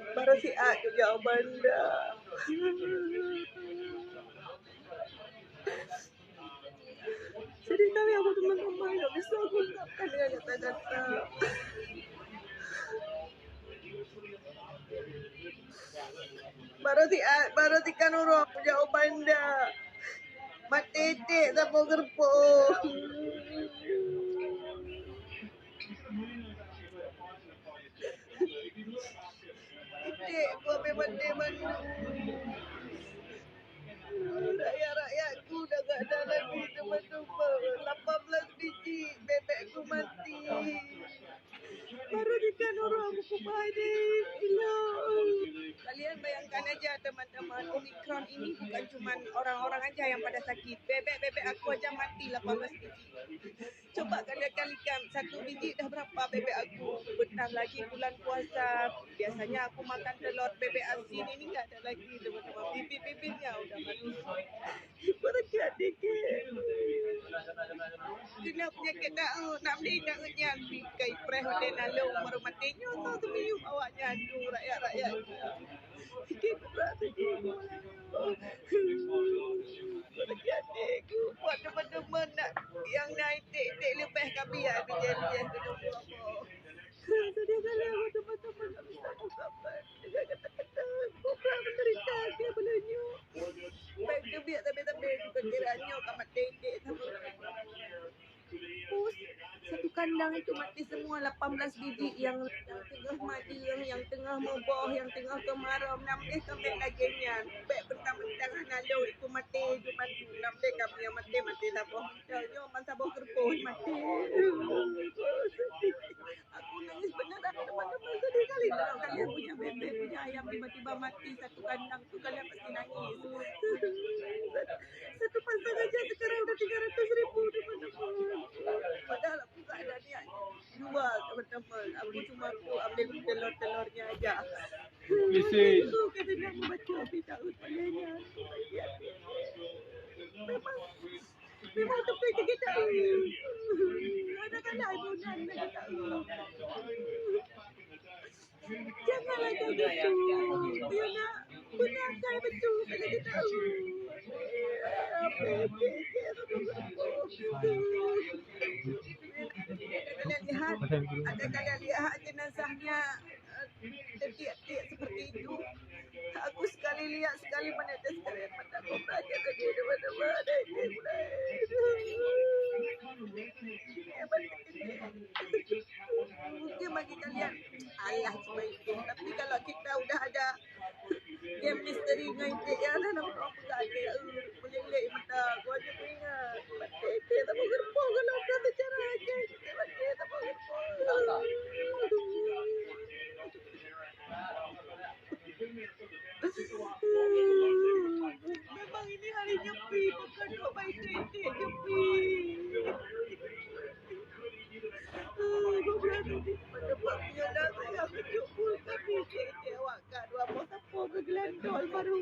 Baru si A tu jawaban dah. Sedih kali aku teman-teman, gak bisa aku ungkapkan dengan kata-kata. Baru si Kanuro jawaban dah. Matetek sapo gerpo. Titik gua mate mandu. Rakyat-rakyatku dah gak ada lagi teman-teman. 18 biji bebekku mati. Baru ikan orang aku padi. Gila. Kalian bayangkan aja teman-teman, Omicron ini bukan cuma orang-orang aja yang pada sakit. Bebek-bebek aku aja mati 18 biji. Coba kalian kalikan satu biji dah berapa bebek aku. Bentar lagi bulan puasa. Biasanya aku makan telur bebek asin, ini nggak ada lagi teman-teman. Bibit-bibitnya udah mati. Berakhir dikit. Kena penyakit nak beli nak ngenyang kai preh hotel nalung baru matinya tu sebelum awaknya aduh rakyat-rakyat. Sikit berat sikit. Adik-adikku buat teman-teman nak yang naik tik lebih kami ya bijan-bijan kedua apa. Sedih kali aku teman-teman tak bisa ungkapkan dengan kata-kata. Kobra menderita ke belanya. Baik kebiak tapi juga kiranya kamat tik sama. Satu kandang itu mati semua 18 biji yang tengah mati, yang tengah moboh, yang tengah kemarau. Nampak sampai laginya. Baik bentang-bentang nalau itu mati, itu mati. Nampak kami yang mati saboh. Jauh masa saboh kerpoh mati. Aku nangis beneran teman-teman, sedih kali kalau kalian punya bebek, punya ayam tiba-tiba mati satu kandang tu kalian pasti nangis. Satu pasang aja sekarang udah 300,000 teman-teman. Padahal aku gak ada niat jual teman-teman. Aku cuma aku ambil telur-telurnya aja. Itu katanya aku baca berita utamanya. Memang tepi kita tahu. Kadang-kadang ibunan kita tahu. Janganlah kayak gitu. Ya nak, benarkan betul kalau kita tahu. Kalian lihat, ada kalian lihat jenazahnya tertiak-tiak seperti itu. Aku sekali lihat sekali menetes air mata kobra aja tadi teman-teman. Ada ini mulai. Mungkin bagi kalian alah cuma itu. Tapi kalau kita udah ada game misteri dengan itu ya ada nama apa ada meleleh mata. Gua aja ingat. Mati tak bergerak kalau ada bicara aja. Mati tak bergerak. Memang ini hari nyepi, bukan 2 bayi titik nyepi. Beberapa tadi pada punya dah saya kejupul kami titik awak kat dua pos apa ke Glendol baru